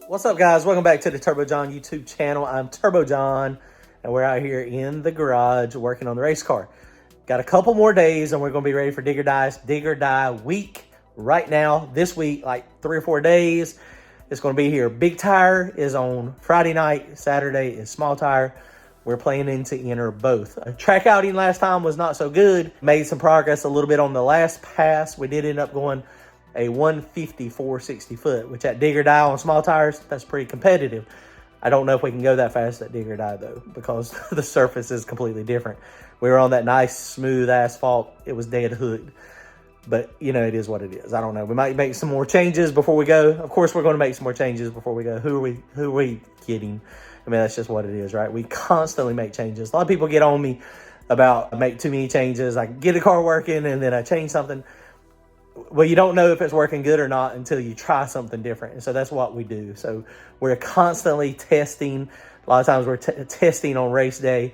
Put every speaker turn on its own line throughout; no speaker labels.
What's up, guys? Welcome back to the Turbo John YouTube channel. I'm Turbo John, and we're out here in the garage working on the race car. Got a couple more days, and we're going to be ready for Dig or Die week right now. This week, like 3 or 4 days, it's going to be here. Big tire is on Friday night. Saturday is small tire. We're planning to enter both. A track outing last time was not so good. Made some progress a little bit on the last pass. We did end up going a 150 460 foot, which at Dig or Die on small tires, that's pretty competitive. I don't know if we can go that fast at Dig or Die though, because the surface is completely different. We were on that nice smooth asphalt. It was dead hooked, but you know, it is what it is. I don't know. We might make some more changes before we go. Of course, we're going to make some more changes before we go. Who are we kidding? I mean, that's just what it is, right? We constantly make changes. A lot of people get on me about I make too many changes. I get the car working and then I change something. Well, you don't know if it's working good or not until you try something different. And so that's what we do. So we're constantly testing. A lot of times we're testing on race day.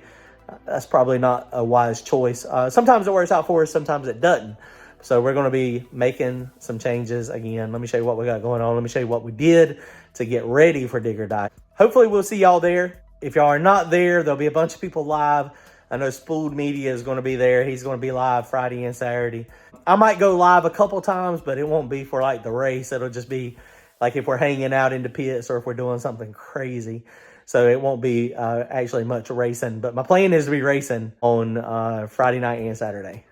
That's probably not a wise choice. Sometimes it works out for us. Sometimes it doesn't. So we're going to be making some changes again. Let me show you what we got going on. Let me show you what we did to get ready for Dig or Die. Hopefully we'll see y'all there. If y'all are not there, there'll be a bunch of people live. I know Spooled Media is going to be there. He's going to be live Friday and Saturday. I might go live a couple times, but it won't be for like the race. It'll just be like if we're hanging out in the pits or if we're doing something crazy. So it won't be actually much racing. But my plan is to be racing on Friday night and Saturday.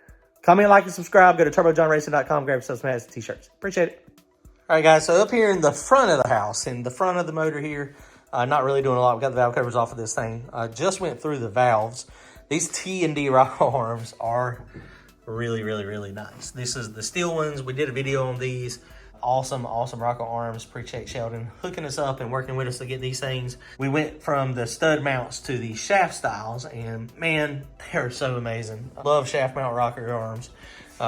Comment, like, and subscribe. Go to turbojohnracing.com. Grab yourself some hats and t-shirts. Appreciate it. All right, guys. So up here in the front of the house, in the front of the motor here, not really doing a lot. We got the valve covers off of this thing. Just went through the valves. These T&D rocker arms are really, really, really nice. This is the steel ones. We did a video on these. Awesome rocker arms. Appreciate Sheldon hooking us up and working with us to get these things. We went from the stud mounts to the shaft styles, and man, they're so amazing. I love shaft mount rocker arms.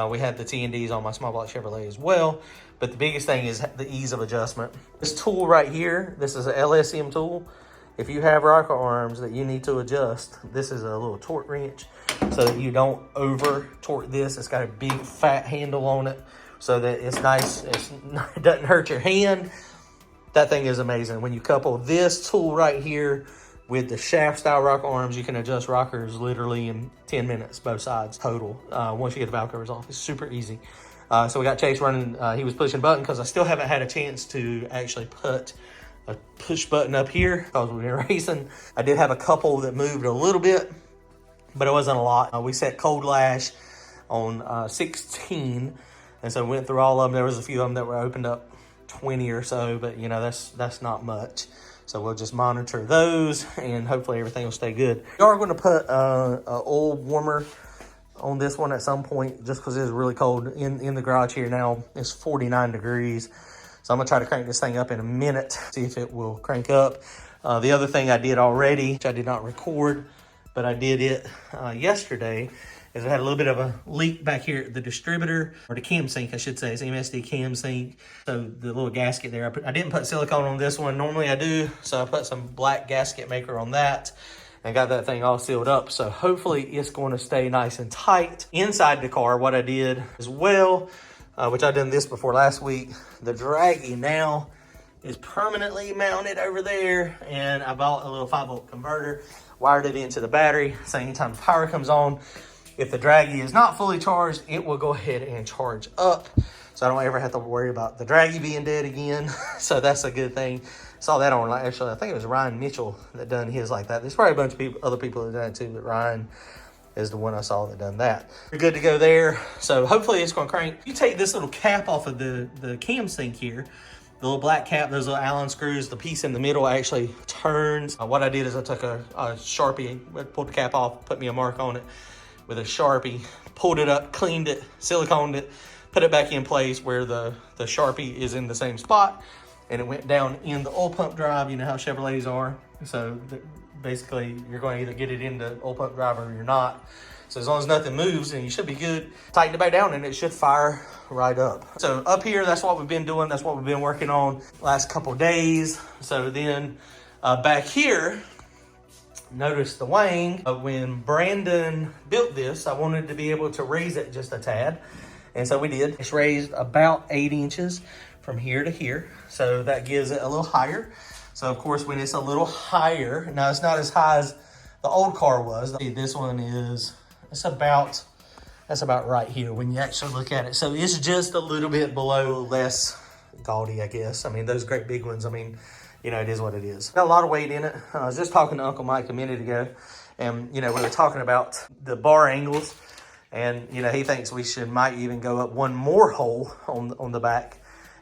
We had the T&Ds on my small block Chevrolet as well, but the biggest thing is the ease of adjustment. This tool right here, this is an LSM tool. If you have rocker arms that you need to adjust, this is a little torque wrench so that you don't over torque this. It's got a big fat handle on it so that it's nice. It doesn't hurt your hand. That thing is amazing. When you couple this tool right here with the shaft style rocker arms, you can adjust rockers literally in 10 minutes, both sides total. Once you get the valve covers off, it's super easy. So we got Chase running. He was pushing a button because I still haven't had a chance to actually put a push button up here because we've been racing. I did have a couple that moved a little bit, but it wasn't a lot. We set cold lash on 16, and so we went through all of them. There was a few of them that were opened up 20 or so, but you know, that's not much. So we'll just monitor those and hopefully everything will stay good. We are going to put a oil warmer on this one at some point just because it's really cold in the garage here now. It's 49 degrees. So I'm going to try to crank this thing up in a minute, see if it will crank up. The other thing I did already, which I did not record, but I did it yesterday, is I had a little bit of a leak back here at the distributor, or the cam sync, I should say. It's MSD cam sync. So the little gasket there, I didn't put silicone on this one. Normally I do, so I put some black gasket maker on that and got that thing all sealed up. So hopefully it's going to stay nice and tight. Inside the car, what I did as well, which I done this before last week. The draggy now is permanently mounted over there, and I bought a little 5-volt converter, wired it into the battery, so anytime the power comes on, if the draggy is not fully charged, it will go ahead and charge up, so I don't ever have to worry about the draggy being dead again. So that's a good thing. Saw that on, actually, I think it was Ryan Mitchell that done his like that. There's probably a bunch of other people that done it too, but Ryan is the one I saw that done that. We're good to go there. So hopefully it's going to crank. You take this little cap off of the cam sync here, the little black cap, those little Allen screws, the piece in the middle actually turns. What I did is I took a Sharpie, pulled the cap off, put me a mark on it with a Sharpie, pulled it up, cleaned it, siliconed it, put it back in place where the Sharpie is in the same spot, and it went down in the oil pump drive. You know how Chevrolets are. So basically you're going to either get it in the oil pump drive or you're not. So as long as nothing moves, then you should be good. Tighten it back down and it should fire right up. So up here, that's what we've been doing. That's what we've been working on last couple days. So then back here, notice the wing. When Brandon built this, I wanted to be able to raise it just a tad. And so we did. It's raised about 8 inches. from here to here. So that gives it a little higher. So of course, when it's a little higher, now it's not as high as the old car was. This one is, that's about right here when you actually look at it. So it's just a little bit below, less gaudy, I guess. I mean, those great big ones, I mean, you know, it is what it is. Got a lot of weight in it. I was just talking to Uncle Mike a minute ago, and, you know, we were talking about the bar angles, and, you know, he thinks we might even go up one more hole on the back,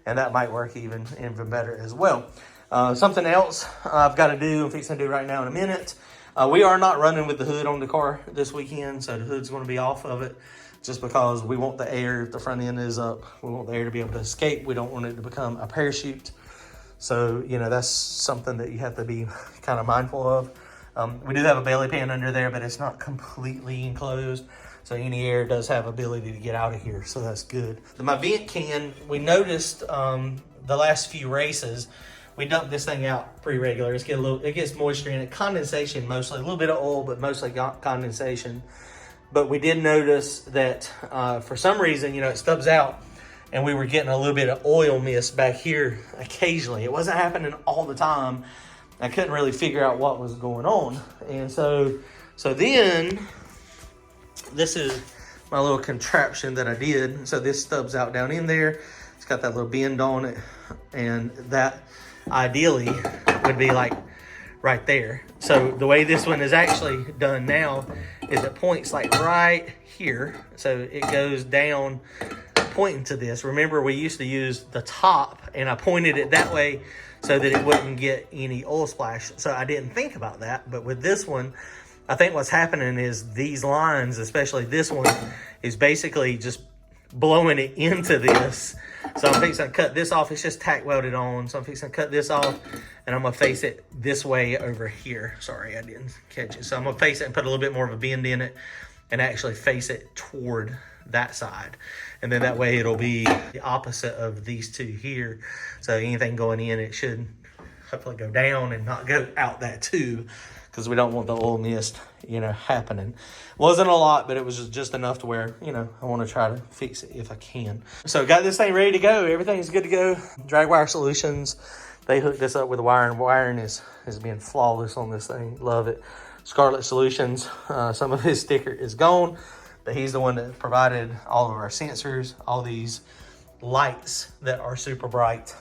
and that might work even better as well. Something else I've got to do, I'm fixing to do right now in a minute. We are not running with the hood on the car this weekend, so the hood's going to be off of it just because we want the air, if the front end is up, we want the air to be able to escape. We don't want it to become a parachute. So, you know, that's something that you have to be kind of mindful of. We do have a belly pan under there, but it's not completely enclosed. So any air does have ability to get out of here, so that's good. My vent can, we noticed the last few races, we dump this thing out pretty regular. It gets moisture in it, condensation mostly, a little bit of oil, but mostly condensation. But we did notice that for some reason, you know, it stubs out, and we were getting a little bit of oil mist back here occasionally. It wasn't happening all the time. I couldn't really figure out what was going on. And so then, this is my little contraption that I did. So this stubs out down in there. It's got that little bend on it, and that ideally would be like right there. So the way this one is actually done now is it points like right here. So it goes down pointing to this. Remember, we used to use the top, and I pointed it that way so that it wouldn't get any oil splash. So I didn't think about that. But with this one, I think what's happening is these lines, especially this one, is basically just blowing it into this. So I'm fixing to cut this off. It's just tack welded on. So I'm fixing to cut this off, and I'm going to face it this way over here. Sorry, I didn't catch it. So I'm going to face it and put a little bit more of a bend in it and actually face it toward that side. And then that way it'll be the opposite of these two here. So anything going in, it should hopefully go down and not go out that tube, because we don't want the oil mist, you know, happening. Wasn't a lot, but it was just enough to where, you know, I want to try to fix it if I can. So got this thing ready to go. Everything's good to go. Drag Wire Solutions, they hooked this up with the wiring. Wiring is being flawless on this thing. Love it. Scarlet Solutions, some of his sticker is gone, but he's the one that provided all of our sensors, all these lights that are super bright,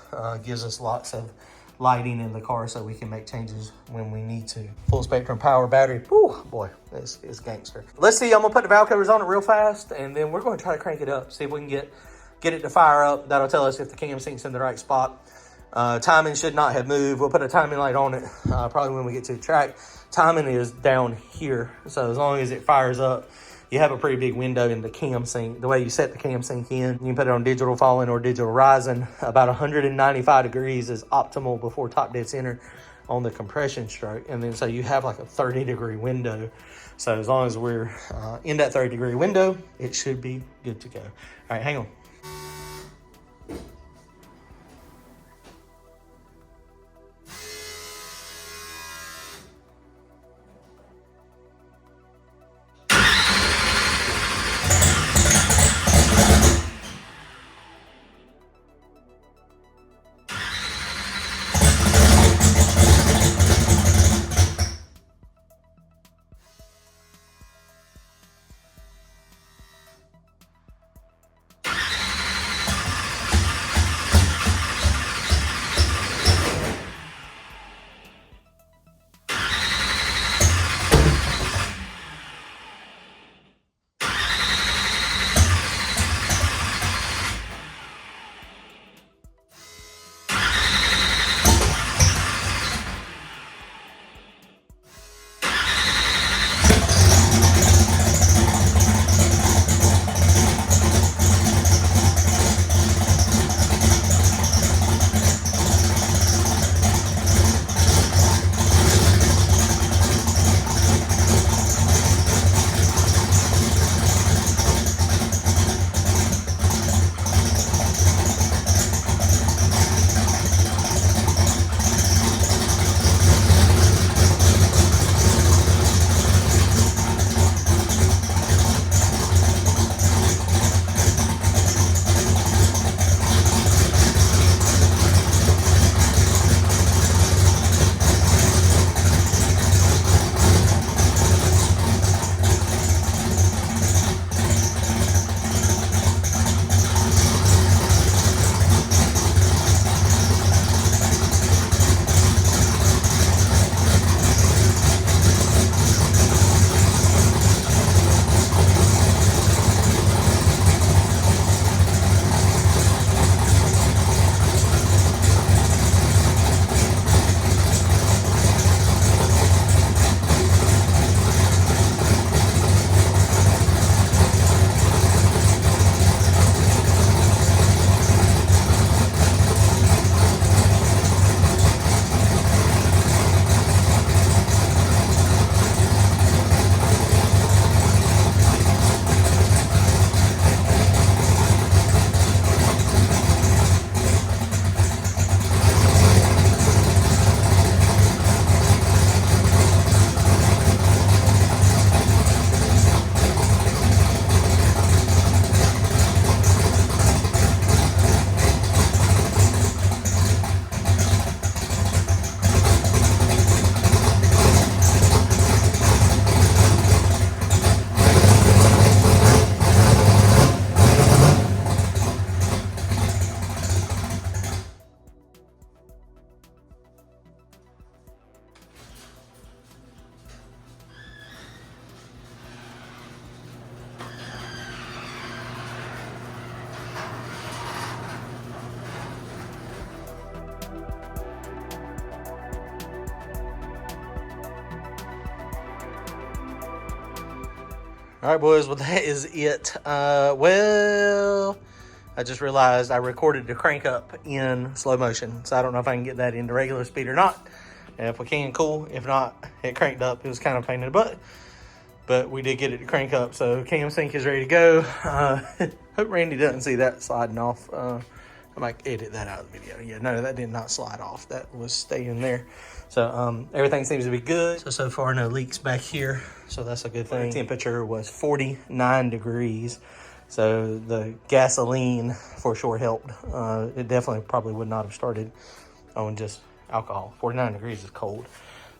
gives us lots of lighting in the car so we can make changes when we need to. Full spectrum power battery. Whew, boy, it's gangster. Let's see, I'm gonna put the valve covers on it real fast, and then we're gonna try to crank it up, see if we can get it to fire up. That'll tell us if the cam sync's in the right spot. Timing should not have moved. We'll put a timing light on it probably when we get to the track. Timing is down here, so as long as it fires up, you have a pretty big window in the cam sync. The way you set the cam sync in, you can put it on digital falling or digital rising. About 195 degrees is optimal before top dead center on the compression stroke. And then so you have like a 30-degree window. So as long as we're in that 30-degree window, it should be good to go. All right, hang on. All right, boys. Well, that is it. Well, I just realized I recorded the crank up in slow motion, so I don't know if I can get that into regular speed or not. And if we can, cool. If not, it cranked up. It was kind of a pain in the butt, but we did get it to crank up. So cam sync is ready to go. Hope Randy doesn't see that sliding off. I might edit that out of the video. Yeah, no, that did not slide off. That was staying there. So everything seems to be good. So far, no leaks back here. So that's a good thing. The temperature was 49 degrees. So the gasoline for sure helped. It definitely probably would not have started on just alcohol. 49 degrees is cold.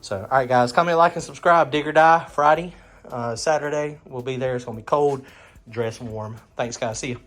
So, all right, guys, comment, like, and subscribe. Dig or Die Friday, Saturday. We'll be there. It's going to be cold. Dress warm. Thanks, guys. See you.